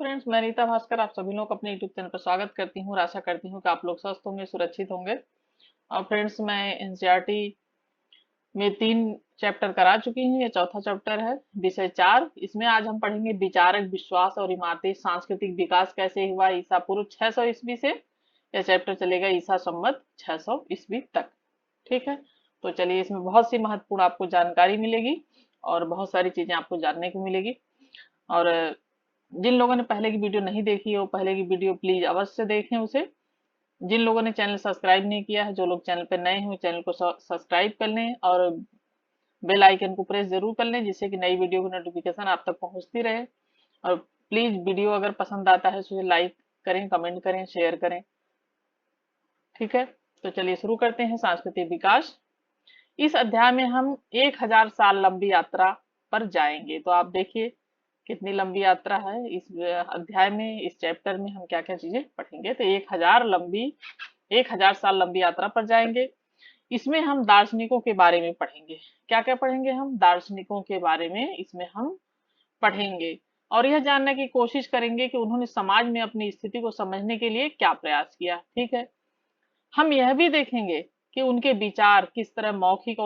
Friends, मैं रीता भास्कर आप सभी लोग को अपने यूट्यूब चैनल पर स्वागत करती हूँ और आशा करती हूँ कि आप लोग स्वस्थ होंगे, सुरक्षित होंगे। और फ्रेंड्स, मैं एनसीईआरटी में 3 चैप्टर करा चुकी हूँ। ये चौथा चैप्टर है, विषय 4। इसमें आज हम पढ़ेंगे विचारक, विश्वास और इमारती सांस्कृतिक विकास कैसे हुआ ईसा पूर्व 600 ईस्वी से। यह चैप्टर चलेगा ईसा संवत 600 ईस्वी तक। ठीक है, तो चलिए, इसमें बहुत सी महत्वपूर्ण आपको जानकारी मिलेगी और बहुत सारी चीजें आपको जानने को मिलेगी। और जिन लोगों ने पहले की वीडियो नहीं देखी है वो पहले की वीडियो प्लीज अवश्य देखें उसे। जिन लोगों ने चैनल सब्सक्राइब नहीं किया है, जो लोग चैनल पर नए हैं, चैनल को सब्सक्राइब कर लें और बेल आइकन को प्रेस जरूर कर लें, जिससे कि नई वीडियो की नोटिफिकेशन आप तक पहुंचती रहे। और प्लीज वीडियो अगर पसंद आता है तो उसे लाइक करें, कमेंट करें, शेयर करें। ठीक है, तो चलिए शुरू करते हैं। सांस्कृतिक विकास। इस अध्याय में हम 1000 साल लंबी यात्रा पर जाएंगे। तो आप देखिए कितनी लंबी यात्रा है। इस अध्याय में, इस चैप्टर में हम क्या क्या चीजें पढ़ेंगे। तो 1000 साल लंबी यात्रा पर जाएंगे। इसमें हम दार्शनिकों के बारे में पढ़ेंगे। क्या क्या पढ़ेंगे हम? दार्शनिकों के बारे में इसमें हम पढ़ेंगे और यह जानने की कोशिश करेंगे कि उन्होंने समाज में अपनी स्थिति को समझने के लिए क्या प्रयास किया। ठीक है, हम यह भी देखेंगे कि उनके विचार किस तरह मौखिक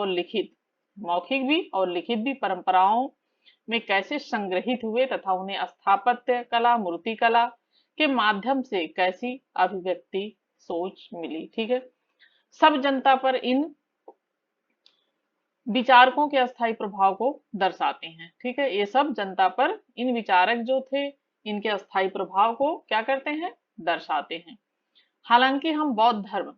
भी और लिखित भी परंपराओं में कैसे संग्रहित हुए तथा उन्हें स्थापत्य कला, मूर्ति कला के माध्यम से कैसी अभिव्यक्ति सोच मिली। ठीक है, सब जनता पर इन विचारकों के अस्थायी प्रभाव को दर्शाते हैं। ठीक है, ये सब जनता पर इन विचारक जो थे, इनके अस्थायी प्रभाव को क्या करते हैं? दर्शाते हैं। हालांकि हम बौद्ध धर्म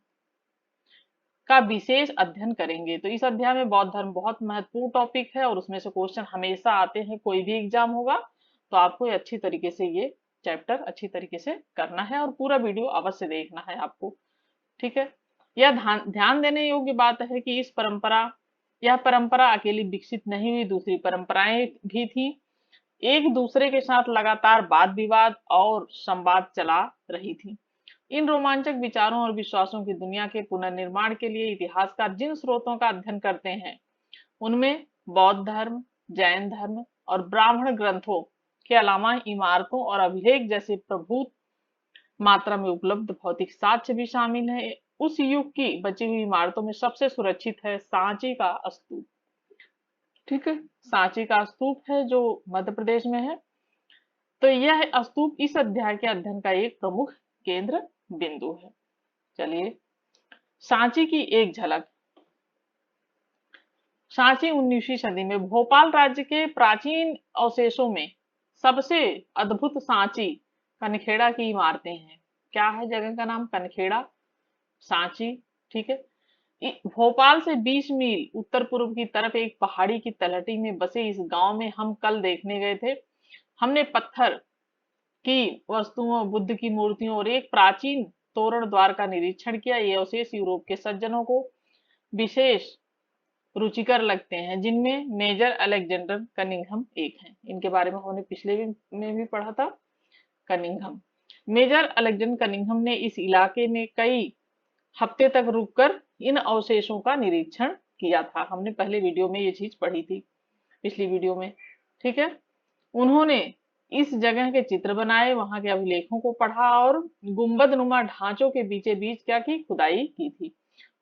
का विशेष अध्ययन करेंगे। तो इस अध्याय में बौद्ध धर्म बहुत महत्वपूर्ण टॉपिक है और उसमें से क्वेश्चन हमेशा आते हैं। कोई भी एग्जाम होगा तो आपको अच्छी तरीके से ये चैप्टर अच्छी तरीके से करना है और पूरा वीडियो अवश्य देखना है आपको। ठीक है, यह ध्यान देने योग्य बात है कि यह परंपरा अकेली विकसित नहीं हुई, दूसरी परंपराएं भी थी। एक दूसरे के साथ लगातार वाद विवाद और संवाद चला रही थी। इन रोमांचक विचारों और विश्वासों की दुनिया के पुनर्निर्माण के लिए इतिहासकार जिन स्रोतों का अध्ययन करते हैं उनमें बौद्ध धर्म, जैन धर्म और ब्राह्मण ग्रंथों के अलावा इमारतों और अभिलेख जैसे प्रभुत मात्रा में उपलब्ध भौतिक साक्ष्य भी शामिल है। उस युग की बची हुई इमारतों में सबसे सुरक्षित है सांची का स्तूप। ठीक है, सांची का स्तूप है जो मध्य प्रदेश में है। तो यह स्तूप इस अध्याय के अध्ययन का एक प्रमुख केंद्र बिंदु है। चलिए, सांची की एक झलक। सांची 19वीं सदी में भोपाल राज्य के प्राचीन अवशेषों में सबसे अद्भुत सांची कनखेड़ा की इमारतें हैं। क्या है जगह का नाम? कनखेड़ा, सांची। ठीक है, भोपाल से 20 मील उत्तर पूर्व की तरफ एक पहाड़ी की तलहटी में बसे इस गांव में हम कल देखने गए थे। हमने पत्थर की वस्तुओं, बुद्ध की मूर्तियों और एक प्राचीन तोरण द्वार का निरीक्षण किया। ये अवशेष यूरोप के सज्जनों को विशेष रुचिकर लगते हैं, जिनमें मेजर अलेक्जेंडर कनिंघम एक हैं। इनके बारे में हमने पिछले में भी पढ़ा था। कनिंघम, मेजर अलेक्जेंडर कनिंघम ने इस इलाके में कई हफ्ते तक रुककर इन अवशेषों का निरीक्षण किया था। हमने पहले वीडियो में ये चीज पढ़ी थी, पिछली वीडियो में। ठीक है, उन्होंने इस जगह के चित्र बनाए, वहां के अभिलेखों को पढ़ा और गुंबद नुमा ढांचों के बीचे बीच क्या की खुदाई की थी।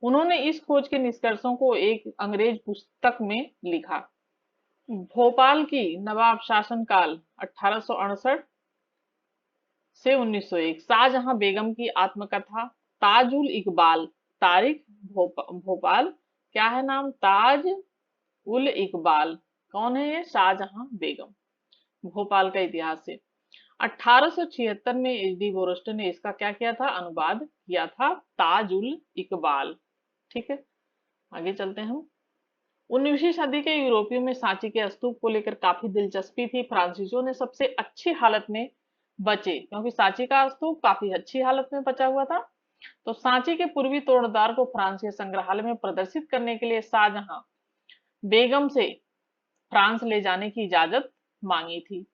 उन्होंने इस खोज के निष्कर्षों को एक अंग्रेज पुस्तक में लिखा। भोपाल की नवाब शासनकाल 1868 से 1901। शाहजहां बेगम की आत्मकथा ताजुल इकबाल। तारीख भोपाल। क्या है नाम? ताज उल इकबाल। कौन है ये? शाहजहां बेगम। भोपाल का इतिहास से 1876 में एच डी बोरस्टर ने इसका क्या किया था? अनुवाद किया था, ताजुल इकबाल। ठीक है, आगे चलते हैं हम। 19वीं सदी के यूरोपियों में सांची के स्तूप को लेकर काफी दिलचस्पी थी। फ्रांसीसियों ने सबसे अच्छी हालत में बचे, क्योंकि सांची का स्तूप काफी अच्छी हालत में बचा हुआ था। तो सांची के पूर्वी तोरणद्वार को फ्रांस के संग्रहालय में प्रदर्शित करने के लिए शाहजहां बेगम से फ्रांस ले जाने की इजाजत मांगी थी।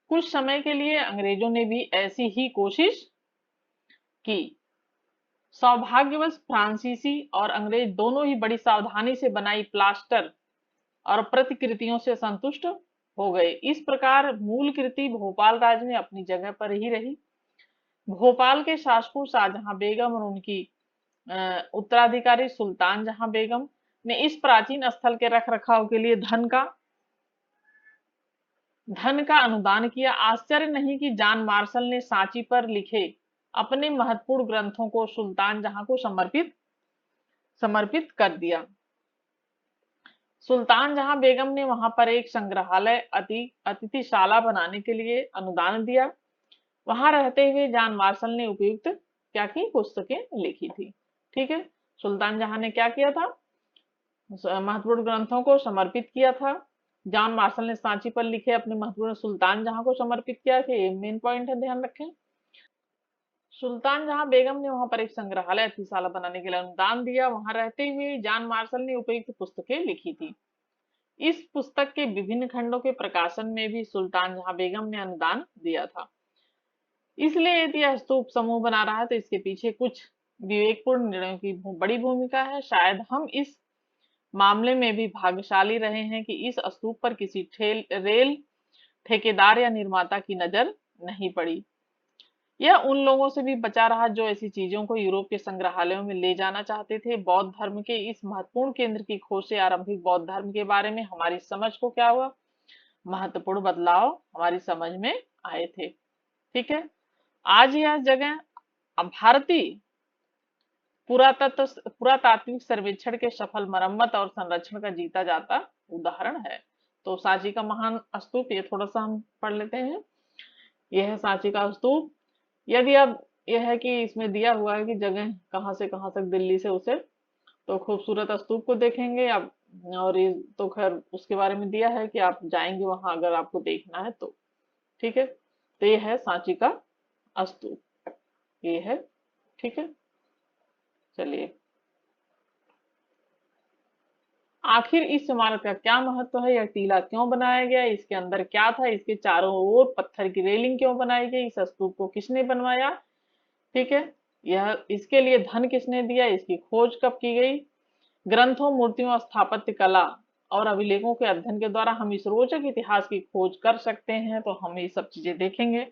कुछ समय के लिए अंग्रेजों ने भी ऐसी ही कोशिश की। सौभाग्यवश फ्रांसीसी और अंग्रेज दोनों ही बड़ी सावधानी से बनाई प्लास्टर और प्रतिकृतियों से संतुष्ट हो गए। इस प्रकार मूल कृति भोपाल राज्य में अपनी जगह पर ही रही। भोपाल के शासकों शाहजहां बेगम और उनकी उत्तराधिकारी सुल्तान जहां बेगम ने इस प्राचीन स्थल के रख रखाव के लिए धन का अनुदान किया। आश्चर्य नहीं कि जॉन मार्शल ने सांची पर लिखे अपने महत्वपूर्ण ग्रंथों को सुल्तान जहां को समर्पित कर दिया। सुल्तान जहां बेगम ने वहां पर एक संग्रहालय अतिथिशाला बनाने के लिए अनुदान दिया। वहां रहते हुए जॉन मार्शल ने उपयुक्त क्या की पुस्तकें लिखी थी। ठीक है, सुल्तान जहां ने क्या किया था, महत्वपूर्ण ग्रंथों को समर्पित किया था। जॉन मार्शल ने सांची पर लिखे अपने महत्वपूर्ण सुल्तान जहां को समर्पित किया था। ये मेन पॉइंट है, ध्यान रखें। सुल्तान जहां बेगम ने वहां पर एक संग्रहालय अतिथिशाला बनाने के लिए अनुदान दिया। वहां रहते हुए जॉन मार्शल ने उपयुक्त पुस्तकें लिखी थी। इस पुस्तक के विभिन्न खंडों के प्रकाशन में भी सुल्तान जहां बेगम ने अनुदान दिया था। इसलिए यदि यह स्तूप समूह बना रहा है तो इसके पीछे कुछ विवेकपूर्ण निर्णयों की बड़ी भूमिका है। शायद हम इस मामले में भी भाग्यशाली रहे हैं कि इस स्तूप पर किसी रेल ठेकेदार या निर्माता की नजर नहीं पड़ी। यह उन लोगों से भी बचा रहा जो ऐसी चीजों को यूरोप के संग्रहालयों में ले जाना चाहते थे। बौद्ध धर्म के इस महत्वपूर्ण केंद्र की खोज से आरंभिक बौद्ध धर्म के बारे में हमारी समझ को क्या हुआ, महत्वपूर्ण बदलाव हमारी समझ में आए थे। ठीक है, आज यह जगह भारतीय पुरातात्विक सर्वेक्षण के सफल मरम्मत और संरक्षण का जीता जाता उदाहरण है। तो सांची का महान स्तूप, ये थोड़ा सा हम पढ़ लेते हैं। यह है सांची का स्तूप। यदि अब यह है कि इसमें दिया हुआ है कि जगह कहां से कहां तक दिल्ली से उसे, तो खूबसूरत स्तूप को देखेंगे आप। और ये तो खैर उसके बारे में दिया है कि आप जाएंगे वहां अगर आपको देखना है तो। ठीक है, तो ये है सांची का स्तूप, ये है। ठीक है, चलिए आखिर इस इमारत का क्या महत्व है, यह टीला क्यों बनाया गया, इसके अंदर क्या था, इसके चारों ओर पत्थर की रेलिंग क्यों बनाई गई, इस स्तूप को किसने बनवाया। ठीक है, यह इसके लिए धन किसने दिया, इसकी खोज कब की गई। ग्रंथों, मूर्तियों, स्थापत्य कला और अभिलेखों के अध्ययन के द्वारा हम इस रोचक इतिहास की खोज कर सकते हैं। तो हम ये सब चीजें देखेंगे।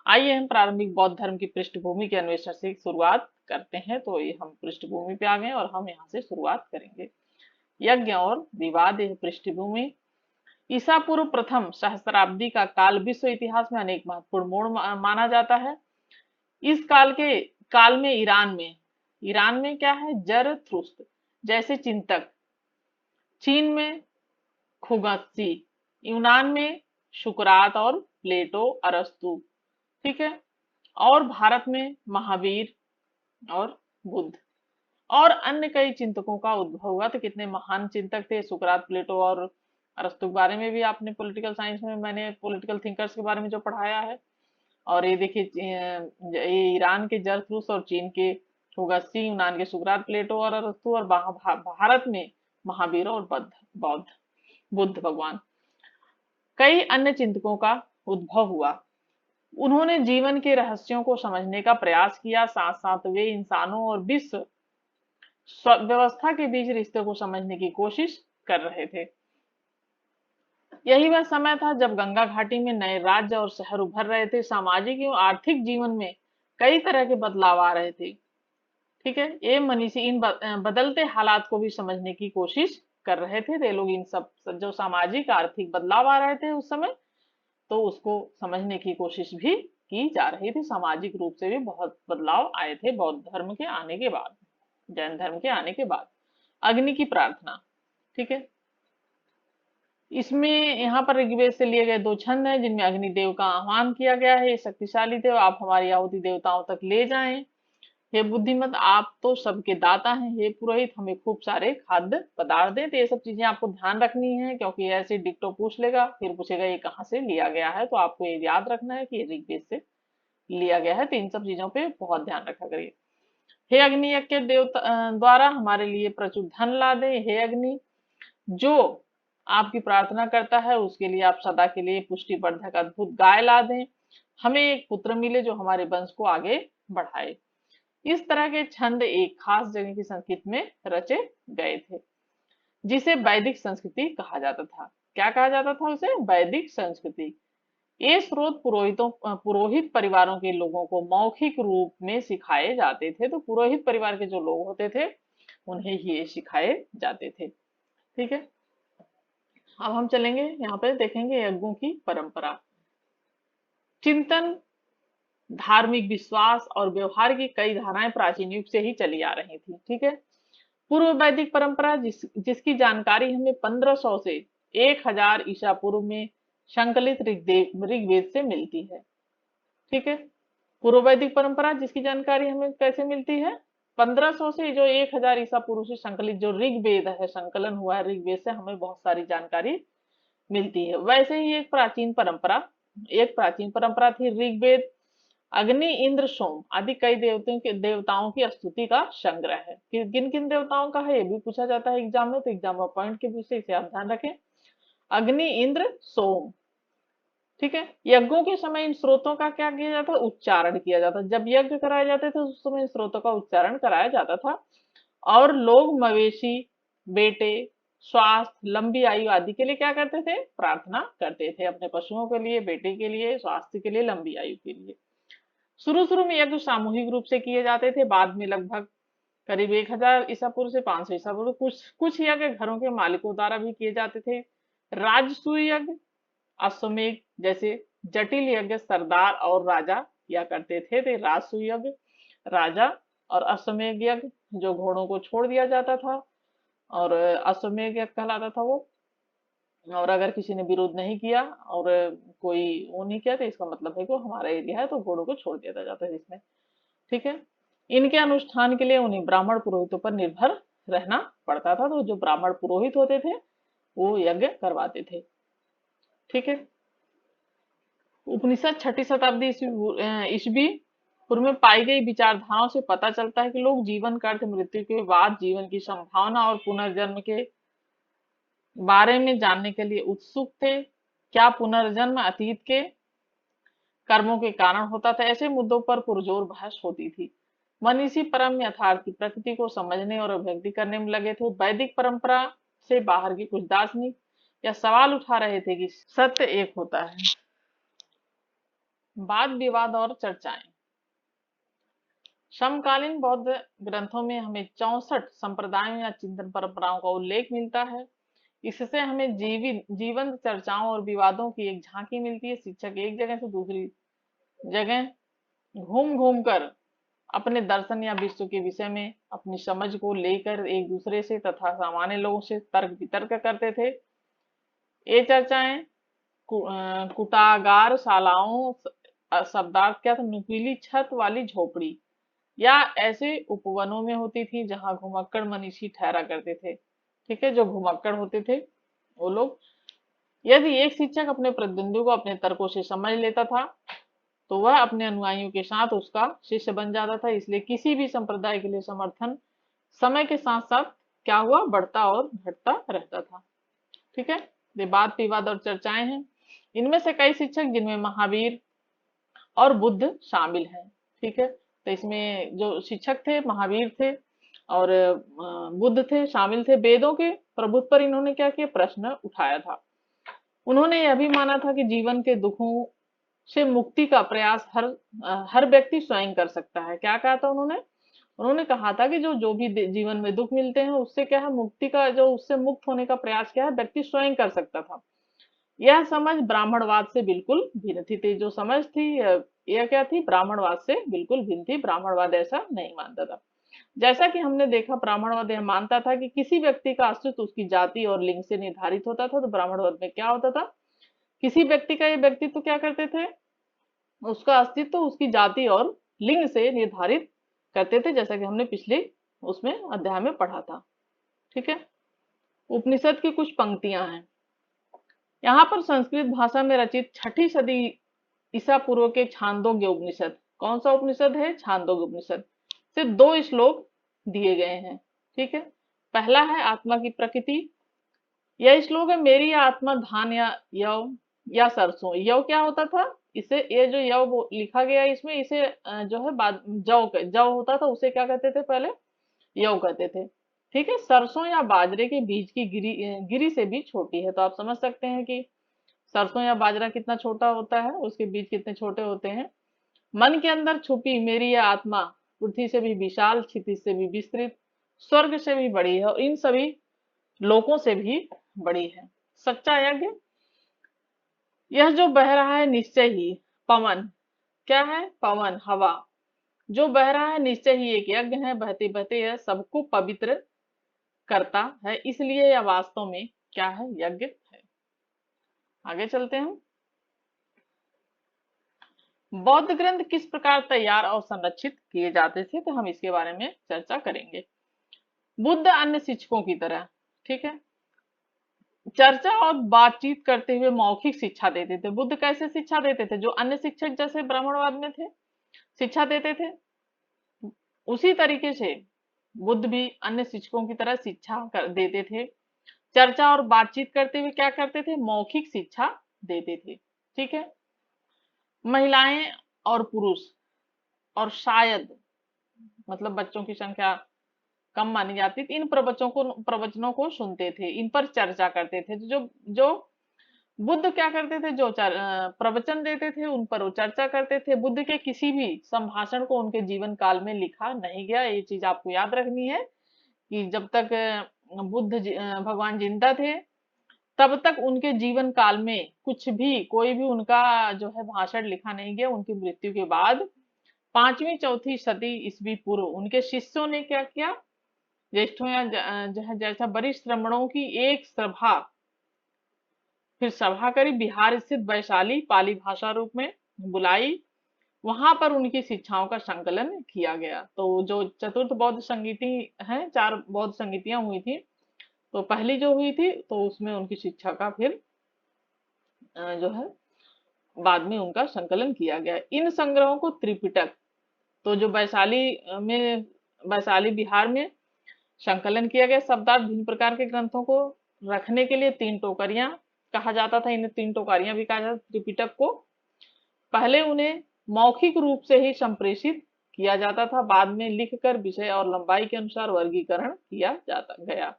आइए हम प्रारंभिक बौद्ध धर्म की पृष्ठभूमि के अन्वेषण से शुरुआत करते हैं। तो ये हम पृष्ठभूमि पे आ गए और हम यहाँ से शुरुआत करेंगे। यज्ञ और विवाद, यह पृष्ठभूमि। ईसा पूर्व प्रथम सहस्त्राब्दी का काल विश्व इतिहास में अनेक महत्वपूर्ण मोड़ माना जाता है। इस काल में ईरान में क्या है, जरथुस्त्र जैसे चिंतक, चीन में खुगत्सी, यूनान में शुकरात और प्लेटो, अरस्तु। ठीक है, और भारत में महावीर और बुद्ध और अन्य कई चिंतकों का उद्भव हुआ। तो कितने महान चिंतक थे, सुकरात, प्लेटो और अरस्तु के बारे में भी आपने पॉलिटिकल साइंस में, मैंने पॉलिटिकल थिंकर्स के बारे में जो पढ़ाया है। और ये देखिए, ये ईरान के जरथुस्त्र और चीन के खुगत्सी, यूनान के सुकरात, प्लेटो और अरस्तु, और भारत में महावीर और बुद्ध भगवान। कई अन्य चिंतकों का उद्भव हुआ। उन्होंने जीवन के रहस्यों को समझने का प्रयास किया। साथ साथ वे इंसानों और विश्व व्यवस्था के बीच रिश्ते को समझने की कोशिश कर रहे थे। यही वह समय था जब गंगा घाटी में नए राज्य और शहर उभर रहे थे। सामाजिक एवं आर्थिक जीवन में कई तरह के बदलाव आ रहे थे। ठीक है, ये मनीषी इन बदलते हालात को भी समझने की कोशिश कर रहे थे। ये लोग इन सब जो सामाजिक आर्थिक बदलाव आ रहे थे उस समय, तो उसको समझने की कोशिश भी की जा रही थी। सामाजिक रूप से भी बहुत बदलाव आए थे बौद्ध धर्म के आने के बाद, जैन धर्म के आने के बाद। अग्नि की प्रार्थना। ठीक है, इसमें यहाँ पर ऋग्वेद से लिए गए 2 छंद हैं जिनमें अग्निदेव का आह्वान किया गया है। शक्तिशाली देव, आप हमारी आहुति देवताओं तक ले जाएं। हे बुद्धिमत, आप तो सबके दाता हैं। हे पुरोहित, हमें खूब सारे खाद्य पदार्थ दें। तो ये सब चीजें आपको ध्यान रखनी है, क्योंकि ऐसे डिक्टो पूछ लेगा, फिर पूछेगा ये कहाँ से लिया गया है। तो आपको ये याद रखना है कि ये ऋग्वेद से लिया गया है। तो इन सब चीजों पे बहुत ध्यान रखा करिए। हे अग्नि, यज्ञ के देवता द्वारा हमारे लिए प्रचुर धन ला दे। हे अग्नि, जो आपकी प्रार्थना करता है उसके लिए आप सदा के लिए पुष्टिवर्धक अद्भुत गाय ला दें। हमें एक पुत्र मिले जो हमारे वंश को आगे बढ़ाए। इस तरह के छंद एक खास जगह की संस्कृति में रचे गए थे, जिसे वैदिक संस्कृति कहा जाता था। क्या कहा जाता था उसे? वैदिक संस्कृति। ये स्रोत पुरोहित परिवारों के लोगों को मौखिक रूप में सिखाए जाते थे। तो पुरोहित परिवार के जो लोग होते थे उन्हें ही ये सिखाए जाते थे। ठीक है, अब हम चलेंगे यहाँ पे देखेंगे यज्ञों की परंपरा। चिंतन, धार्मिक विश्वास और व्यवहार की कई धाराएं प्राचीन युग से ही चली आ रही थी। ठीक है, पूर्व वैदिक परंपरा जिसकी जानकारी हमें 1500 से 1000 ईसा पूर्व में संकलित ऋग्वेद से मिलती है। ठीक है, पूर्व वैदिक परंपरा जिसकी जानकारी हमें कैसे मिलती है? 1500 से जो 1000 ईसा पूर्व से संकलित जो ऋग्वेद है, संकलन हुआ है ऋग्वेद से, हमें बहुत सारी जानकारी मिलती है। वैसे ही एक प्राचीन परंपरा थी ऋग्वेद। अग्नि, इंद्र, सोम आदि कई देवताओं की स्तुति का संग्रह है। कि किन किन देवताओं का है ये भी पूछा जाता है एग्जाम में, तो एग्जाम में पॉइंट के विषय से आप ध्यान रखें। अग्नि, इंद्र, सोम। ठीक है, यज्ञों के समय इन स्रोतों का क्या किया जाता है? उच्चारण किया जाता। जब यज्ञ कराए जाते थे उस समय इन स्रोतों का उच्चारण कराया जाता था। और लोग मवेशी, बेटे, स्वास्थ्य, लंबी आयु आदि के लिए क्या करते थे? प्रार्थना करते थे, अपने पशुओं के लिए, बेटे के लिए, स्वास्थ्य के लिए, लंबी आयु के लिए। शुरू शुरू में यज्ञ सामूहिक रूप से किए जाते थे। बाद में लगभग करीब 1000 ईसा पूर्व से 500 ईसा पूर्व कुछ कुछ यज्ञ घरों के मालिकों द्वारा भी किए जाते थे। राजसूय यज्ञ, अश्वमेध जैसे जटिल यज्ञ सरदार और राजा किया करते थे। तो राजसूय यज्ञ, राजा, और अश्वमेध यज्ञ जो घोड़ों को छोड़ दिया जाता था, और अश्वमेध यज्ञ कहलाता था वो। और अगर किसी ने विरोध नहीं किया और कोई वो नहीं किया तो इसका मतलब है कि वो हमारा एरिया है, तो घोड़ों को छोड़ दिया जाता है इसमें। ठीक है, इनके अनुष्ठान के लिए उन्हें ब्राह्मण पुरोहितों पर निर्भर रहना पड़ता था। तो जो ब्राह्मण पुरोहित होते थे वो यज्ञ करवाते थे। ठीक है, उपनिषद 6ठी शताब्दी ईस्वी पूर्व में पाई गई विचारधाराओं से पता चलता है कि लोग जीवन का अर्थ, मृत्यु के बाद जीवन की संभावना और पुनर्जन्म के बारे में जानने के लिए उत्सुक थे। क्या पुनर्जन्म अतीत के कर्मों के कारण होता था? ऐसे मुद्दों पर पुरजोर बहस होती थी। मनीषी परम यथार्थ की प्रकृति को समझने और अभिव्यक्ति करने में लगे थे। वैदिक परंपरा से बाहर की कुछ दार्शनिक या सवाल उठा रहे थे कि सत्य एक होता है। वाद विवाद और चर्चाएं। समकालीन बौद्ध ग्रंथों में हमें 64 संप्रदायों या चिंतन परंपराओं का उल्लेख मिलता है। इससे हमें जीवंत चर्चाओं और विवादों की एक झांकी मिलती है। शिक्षक एक जगह से दूसरी जगह घूम घूम कर अपने दर्शन या विश्व के विषय में अपनी समझ को लेकर एक दूसरे से तथा सामान्य लोगों से तर्क वितर्क करते थे। ये चर्चाएं कुटागार शालाओं, शब्दार्थ क्या था? नुकीली छत वाली झोपड़ी या ऐसे उपवनों में होती थी जहां घुमक्कड़ मनीषी ठहरा करते थे। ठीक है, जो घुमक्कड़ होते थे वो लोग। यदि एक शिक्षक अपने प्रतिद्वंदी को अपने तर्कों से समझ लेता था तो वह अपने अनुयायियों के साथ उसका शिष्य बन जाता था। इसलिए किसी भी संप्रदाय के लिए समर्थन समय के साथ साथ क्या हुआ? बढ़ता और घटता रहता था। ठीक है, ये वाद विवाद और चर्चाएं हैं। इनमें से कई शिक्षक जिनमें महावीर और बुद्ध शामिल हैं। ठीक है, तो इसमें जो शिक्षक थे महावीर थे और बुद्ध थे, शामिल थे। वेदों के प्रभुत्व पर इन्होंने क्या किया? प्रश्न उठाया था। उन्होंने यह भी माना था कि जीवन के दुखों से मुक्ति का प्रयास हर व्यक्ति स्वयं कर सकता है। क्या कहा था उन्होंने? उन्होंने कहा था कि जो जो भी जीवन में दुख मिलते हैं उससे क्या है? मुक्ति का जो उससे मुक्त होने का प्रयास क्या है? व्यक्ति स्वयं कर सकता था। यह समझ ब्राह्मणवाद से बिल्कुल भिन्न थी। तो जो समझ थी यह क्या थी? ब्राह्मणवाद से बिल्कुल भिन्न थी। ब्राह्मणवाद ऐसा नहीं मानता था। जैसा कि हमने देखा, ब्राह्मणवाद यह मानता था कि किसी व्यक्ति का अस्तित्व उसकी जाति और लिंग से निर्धारित होता था। तो ब्राह्मणवाद में क्या होता था? किसी व्यक्ति का ये व्यक्तित्व क्या करते थे? उसका अस्तित्व उसकी जाति और लिंग से निर्धारित करते थे, जैसा कि हमने पिछले उसमें अध्याय में पढ़ा था। ठीक है, उपनिषद की कुछ पंक्तियां हैं यहाँ पर। संस्कृत भाषा में रचित 6ठी सदी ईसा पूर्व के छांदोग्य उपनिषद, कौन सा उपनिषद है? छांदोग्य उपनिषद से 2 श्लोक दिए गए हैं। ठीक है, पहला है आत्मा की प्रकृति। यह श्लोक है, मेरी आत्मा धान या यव या सरसों। यव क्या होता था? इसे ये जो यव लिखा गया इसमें, इसे जो है बाद जव होता था, उसे क्या कहते थे? पहले यव कहते थे। ठीक है, सरसों या बाजरे के बीज की गिरी से भी छोटी है। तो आप समझ सकते हैं कि सरसों या बाजरा कितना छोटा होता है, उसके बीज कितने छोटे होते हैं। मन के अंदर छुपी मेरी यह आत्मा पृथ्वी से भी विशाल, क्षितिज से भी विस्तृत, स्वर्ग से भी बड़ी है और इन सभी लोकों से भी बड़ी है। सच्चा यज्ञ, यह जो बह रहा है निश्चय ही पवन, क्या है, पवन, हवा, जो बह रहा है निश्चय ही एक यज्ञ है। बहते बहते यह सबको पवित्र करता है, इसलिए यह वास्तव में क्या है, यज्ञ है। आगे चलते हैं। बौद्ध ग्रंथ किस प्रकार तैयार और संरक्षित किए जाते थे, तो हम इसके बारे में चर्चा करेंगे। बुद्ध अन्य शिक्षकों की तरह, ठीक है, चर्चा और बातचीत करते हुए मौखिक शिक्षा देते थे। बुद्ध कैसे शिक्षा देते थे, जो अन्य शिक्षक जैसे ब्राह्मणवाद में थे शिक्षा देते थे, उसी तरीके से बुद्ध भी अन्य शिक्षकों की तरह देते थे। चर्चा और बातचीत करते हुए क्या करते थे, मौखिक शिक्षा देते थे। ठीक है, महिलाएं और पुरुष और शायद मतलब बच्चों की संख्या कम मानी जाती थी, इन प्रवचनों को सुनते थे, इन पर चर्चा करते थे। जो जो बुद्ध क्या करते थे, जो प्रवचन देते थे उन पर वो चर्चा करते थे। बुद्ध के किसी भी संभाषण को उनके जीवन काल में लिखा नहीं गया, ये चीज आपको याद रखनी है कि जब तक भगवान जिंदा थे तब तक उनके जीवन काल में कुछ भी कोई भी उनका जो है भाषण लिखा नहीं गया। उनकी मृत्यु के बाद 5वीं 4वीं सदी ईस्वी पूर्व उनके शिष्यों ने क्या किया, ज्येष्ठों या जैसा वरिष्ठ श्रमणों की एक सभा, फिर सभा करी, बिहार स्थित वैशाली पाली भाषा रूप में बुलाई, वहां पर उनकी शिक्षाओं का संकलन किया गया। तो जो चतुर्थ बौद्ध संगीति है, 4 बौद्ध संगीतियां हुई थी, तो पहली जो हुई थी तो उसमें उनकी शिक्षा का फिर जो है बाद में उनका संकलन किया गया। इन संग्रहों को त्रिपिटक, तो जो वैशाली बिहार में संकलन किया गया शब्दार्थ भिन्न प्रकार के ग्रंथों को रखने के लिए 3 टोकरियां कहा जाता था, इन्हें 3 टोकरियां भी कहा जाता त्रिपिटक को। पहले उन्हें मौखिक रूप से ही संप्रेषित किया जाता था, बाद में लिखकर विषय और लंबाई के अनुसार वर्गीकरण किया जाता गया।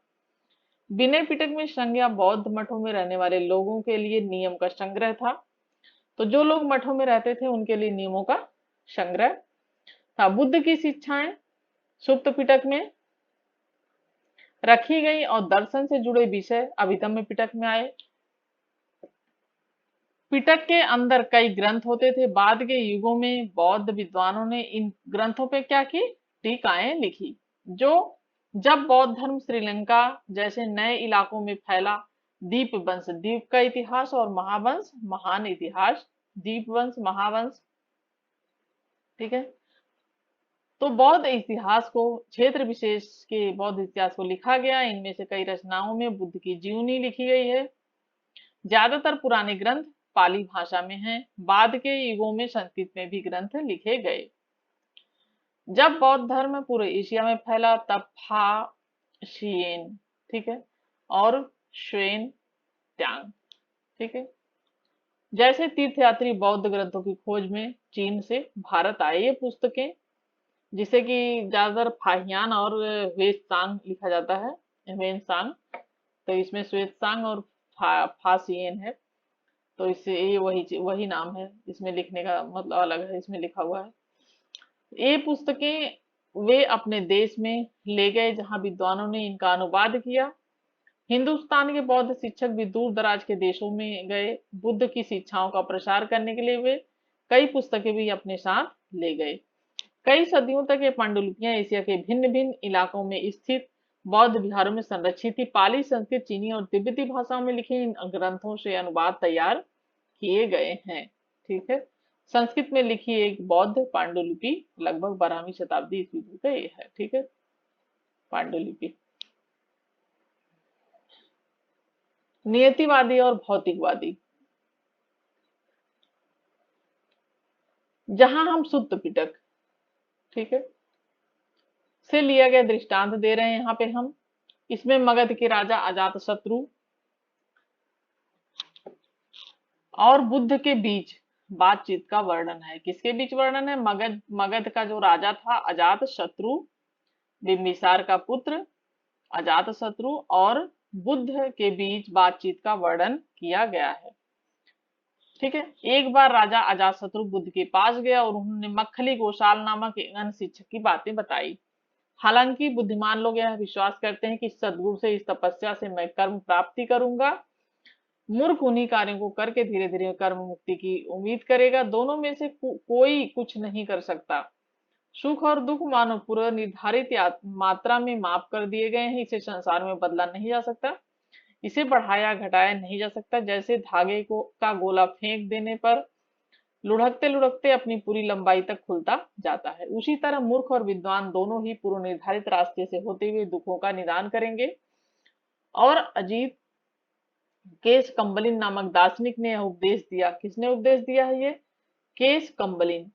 विनय पिटक में संज्ञा बौद्ध मठों में रहने वाले लोगों के लिए नियम का संग्रह था। तो जो लोग मठों में रहते थे उनके लिए नियमों का संग्रह था। बुद्ध की शिक्षाएं सुप्त पिटक में रखी गई और दर्शन से जुड़े विषय अभिधम्म पिटक में आए। पिटक के अंदर कई ग्रंथ होते थे। बाद के युगों में बौद्ध विद्वानों ने इन ग्रंथों पे क्या की, टीकाएं लिखी। जो जब बौद्ध धर्म श्रीलंका जैसे नए इलाकों में फैला, दीप वंश, द्वीप का इतिहास, और महावंश, महान इतिहास, दीप वंश, महावंश, ठीक है। तो बौद्ध इतिहास को, क्षेत्र विशेष के बौद्ध इतिहास को लिखा गया। इनमें से कई रचनाओं में बुद्ध की जीवनी लिखी गई है। ज्यादातर पुराने ग्रंथ पाली भाषा में हैं। बाद के युगों में संस्कृत में भी ग्रंथ लिखे गए। जब बौद्ध धर्म पूरे एशिया में फैला तब फा शियेन, ठीक है, और श्वेन त्यांग, ठीक है, जैसे तीर्थयात्री बौद्ध ग्रंथों की खोज में चीन से भारत आए। ये पुस्तकें, जिसे कि ज्यादातर फाहियान और वेत्सांग लिखा जाता है, वेनसांग, तो इसमें श्वेतसांग और फासियन है। तो इससे ये वही नाम है, इसमें लिखने का मतलब अलग है, इसमें लिखा हुआ है। ये पुस्तकें वे अपने देश में ले गए जहां विद्वानों ने इनका अनुवाद किया। हिंदुस्तान के बौद्ध शिक्षक भी दूर दराज के देशों में गए। बुद्ध की शिक्षाओं का प्रसार करने के लिए वे कई पुस्तकें भी अपने साथ ले गए। कई सदियों तक ये पांडुलिपियां एशिया के भिन्न भिन्न इलाकों में स्थित बौद्ध विहारों में संरक्षित थी। पाली, संस्कृत, चीनी और तिब्बती भाषाओं में लिखे इन ग्रंथों से अनुवाद तैयार किए गए हैं। ठीक है, संस्कृत में लिखी एक बौद्ध पांडुलिपि लगभग 12वीं शताब्दी ईस्वी पूर्व ये है। ठीक है, पांडुलिपि। नियतिवादी और भौतिकवादी, जहां हम सुत्त पिटक, ठीक है, से लिया गया दृष्टांत दे रहे हैं यहाँ पे हम। इसमें मगध के राजा अजातशत्रु और बुद्ध के बीच बातचीत का वर्णन है। किसके बीच वर्णन है? मगध का जो राजा था अजातशत्रु, बिंबिसार का पुत्र, अजातशत्रु और बुद्ध के बीच बातचीत का वर्णन किया गया है। ठीक है। एक बार राजा अजातशत्रु बुद्ध के पास गया और उन्होंने मक्खली गोशाल नामक एक अन्य शिक्षक की बातें बताई। हालांकि बुद्धिमान लोग यह विश्वास करते हैं कि सदगुरु से, इस तपस्या से मैं कर्म प्राप्ति करूंगा। मूर्ख उन्हीं कार्यों को करके धीरे धीरे कर्म मुक्ति की उम्मीद करेगा। दोनों में से कोई कुछ नहीं कर सकता। सुख और दुख मानव पूर्व निर्धारित मात्रा में माप कर दिए गए हैं। इसे संसार में बदला नहीं जा सकता, इसे बढ़ाया घटाया नहीं जा सकता। जैसे धागे को का गोला फेंक देने पर लुढ़कते लुढ़कते अपनी पूरी लंबाई तक खुलता जाता है, उसी तरह मूर्ख और विद्वान दोनों ही पूर्व निर्धारित रास्ते से होते हुए दुखों का निदान करेंगे। और अजीत केश कंबलिन नामक दार्शनिक ने यह उपदेश दिया। किसने उपदेश दिया है ये? केश कंबलिन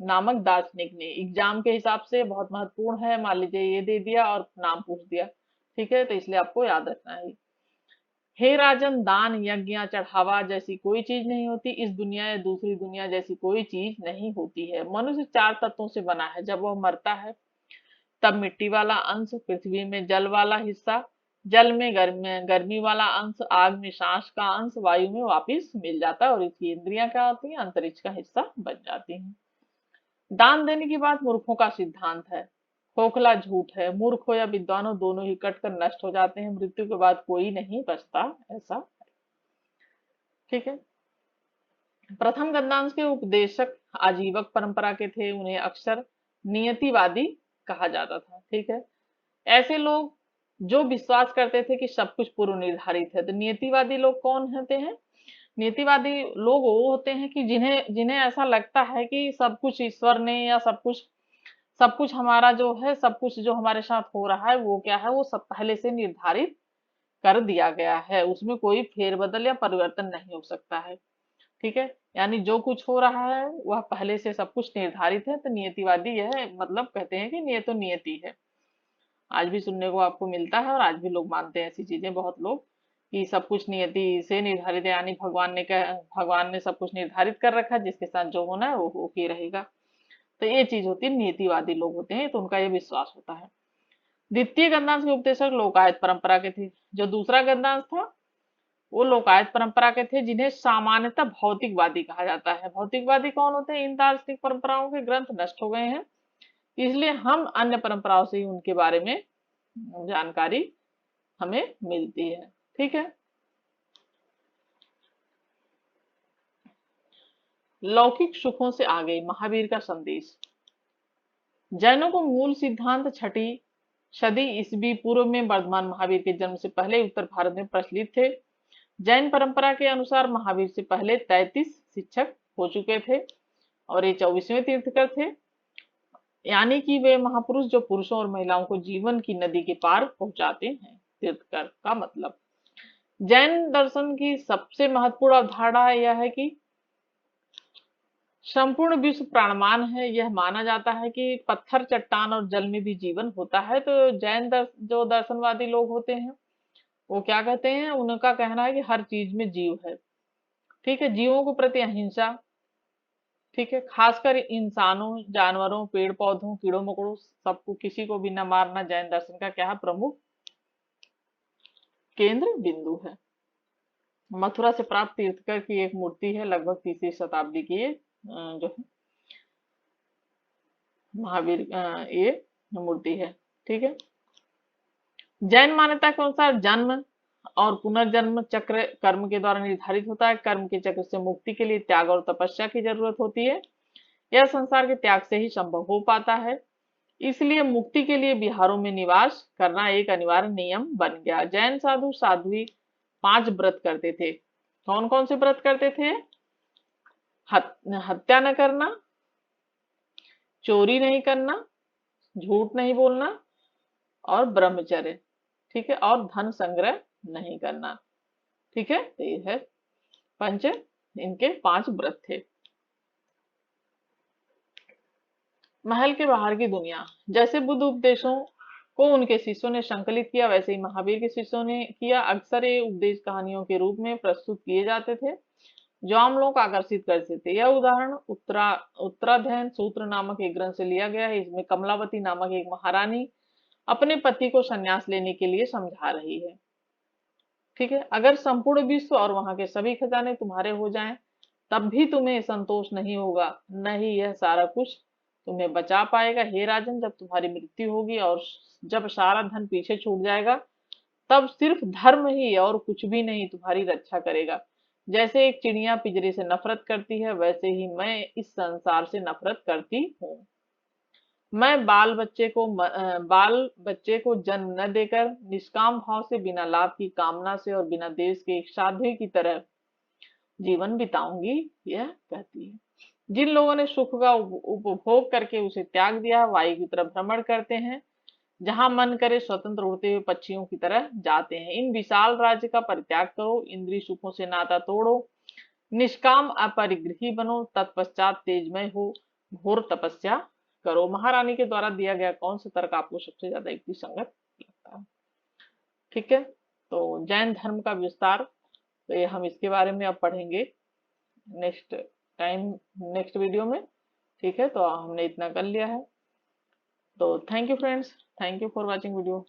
नामक दार्शनिक ने। एग्जाम के हिसाब से बहुत महत्वपूर्ण है। मान लीजिए ये दे दिया और नाम पूछ दिया, ठीक है, तो इसलिए आपको याद रखना है। हे राजन, दान यज्ञ या चढ़ावा जैसी कोई चीज नहीं होती। इस दुनिया या दूसरी दुनिया जैसी कोई चीज नहीं होती है। मनुष्य 4 तत्वों से बना है। जब वह मरता है तब मिट्टी वाला अंश, पृथ्वी में जल वाला हिस्सा, जल में गर्मी वाला अंश, आग में सांस का अंश, वायु में वापिस मिल जाता है और इसकी इंद्रियां क्या होती हैं? अंतरिक्ष का हिस्सा बन जाती हैं। दान देने की बात मूर्खों का सिद्धांत है। खोखला झूठ है। मूर्ख हो या विद्वान हो, दोनों ही कटकर नष्ट हो जाते हैं। मृत्यु के बाद कोई नहीं बचता, ऐसा। ठीक है। प्रथम गद्यांश के उपदेशक आजीवक परंपरा के थे। उन्हें अक्सर नियतिवादी कहा जाता था। ठीक है। ऐसे लोग जो विश्वास करते थे कि सब कुछ पूर्व निर्धारित है। तो नियतिवादी लोग कौन होते हैं? नीतिवादी लोग वो होते हैं कि जिन्हें जिन्हें ऐसा लगता है कि सब कुछ ईश्वर ने, या सब कुछ हमारा जो है, सब कुछ जो हमारे साथ हो रहा है वो क्या है, वो सब पहले से निर्धारित कर दिया गया है, उसमें कोई फेरबदल या परिवर्तन नहीं हो सकता है। ठीक है। यानी जो कुछ हो रहा है वह पहले से सब कुछ निर्धारित है। तो नियतिवादी यह मतलब कहते हैं कि ये तो नियति है। आज भी सुनने को आपको मिलता है और आज भी लोग मानते हैं ऐसी चीजें, बहुत लोग, कि सब कुछ नियति से निर्धारित है। यानी भगवान ने सब कुछ निर्धारित कर रखा है, जिसके साथ जो होना है वो होके रहेगा। तो ये चीज होती है, नियतिवादी लोग होते हैं, तो उनका ये विश्वास होता है। द्वितीय गद्यांश के उपदेशक लोकायत परंपरा के थे। जो दूसरा गद्यांश था वो लोकायत परंपरा के थे, जिन्हें सामान्यतः भौतिकवादी कहा जाता है। भौतिकवादी कौन होते हैं? इन दार्शनिक परंपराओं के ग्रंथ नष्ट हो गए हैं, इसलिए हम अन्य परंपराओं से ही उनके बारे में जानकारी हमें मिलती है। ठीक है। लौकिक सुखों से आगे महावीर का संदेश। जैनों को मूल सिद्धांत 6ठी सदी ईसवी पूर्व में वर्धमान महावीर के जन्म से पहले उत्तर भारत में प्रचलित थे। जैन परंपरा के अनुसार महावीर से पहले 33 शिक्षक हो चुके थे और ये 24वें तीर्थकर थे। यानी कि वे महापुरुष जो पुरुषों और महिलाओं को जीवन की नदी के पार पहुंचाते हैं। तीर्थकर का मतलब, जैन दर्शन की सबसे महत्वपूर्ण अवधारणा यह है कि संपूर्ण विश्व प्राणवान है। यह माना जाता है कि पत्थर, चट्टान और जल में भी जीवन होता है। तो जो दर्शनवादी लोग होते हैं वो क्या कहते हैं? उनका कहना है कि हर चीज में जीव है। ठीक है। जीवों के प्रति अहिंसा, ठीक है, खासकर इंसानों, जानवरों, पेड़ पौधों, कीड़ों मकोड़ों, सबको, किसी को भी न मारना, जैन दर्शन का क्या है? प्रमुख केंद्र बिंदु है। मथुरा से प्राप्त तीर्थकर की एक मूर्ति है, लगभग 3री शताब्दी की, जो है महावीर, ये मूर्ति है। ठीक है। जैन मान्यता के अनुसार जन्म और पुनर्जन्म चक्र कर्म के द्वारा निर्धारित होता है। कर्म के चक्र से मुक्ति के लिए त्याग और तपस्या की जरूरत होती है। यह संसार के त्याग से ही संभव हो पाता है। इसलिए मुक्ति के लिए विहारों में निवास करना एक अनिवार्य नियम बन गया। जैन साधु साध्वी 5 व्रत करते थे। कौन कौन से व्रत करते थे? हत्या न करना, चोरी नहीं करना, झूठ नहीं बोलना और ब्रह्मचर्य। ठीक है। और धन संग्रह नहीं करना। ठीक है। तो ये है इनके 5 व्रत थे। महल के बाहर की दुनिया। जैसे बुद्ध उपदेशों को उनके शिष्यों ने संकलित किया, वैसे ही महावीर के शिष्यों ने किया। अक्सर ये उपदेश कहानियों के रूप में प्रस्तुत किए जाते थे जो आम लोग आकर्षित करते थे। यह उदाहरण उत्तराध्ययन सूत्र नामक एक ग्रंथ से लिया गया है। इसमें कमलावती नामक एक महारानी अपने पति को संन्यास लेने के लिए समझा रही है। ठीक है, अगर संपूर्ण विश्व और वहां के सभी खजाने तुम्हारे हो जाएं, तब भी तुम्हें संतोष नहीं होगा, न ही यह सारा कुछ तुम्हें बचा पाएगा। हे राजन, जब तुम्हारी मृत्यु होगी और जब सारा धन पीछे छूट जाएगा, तब सिर्फ धर्म ही और कुछ भी नहीं तुम्हारी रक्षा करेगा। जैसे एक चिड़िया पिंजरे से नफरत करती है, वैसे ही मैं इस संसार से नफरत करती हूँ। मैं बाल बच्चे को जन्म न देकर निष्काम भाव से, बिना लाभ की कामना से और बिना देश के एक साध्वी की तरह जीवन बिताऊंगी, यह कहती है। जिन लोगों ने सुख का उपभोग करके उसे त्याग दिया, वायु की तरह भ्रमण करते हैं, जहां मन करे स्वतंत्र उड़ते हुए पक्षियों की तरह जाते हैं। इन विशाल राज्य का परित्याग करो, इंद्रिय सुखों से नाता तोड़ो, निष्काम अपरिग्रही बनो, तत्पश्चात तेजमय हो घोर तपस्या करो। महारानी के द्वारा दिया गया कौन सा तर्क आपको सबसे ज्यादा युक्ति संगत लगता है? ठीक है, तो जैन धर्म का विस्तार, तो ये हम इसके बारे में अब पढ़ेंगे नेक्स्ट टाइम, नेक्स्ट वीडियो में। ठीक है, तो हमने इतना कर लिया है। तो thank you friends, thank you for watching video.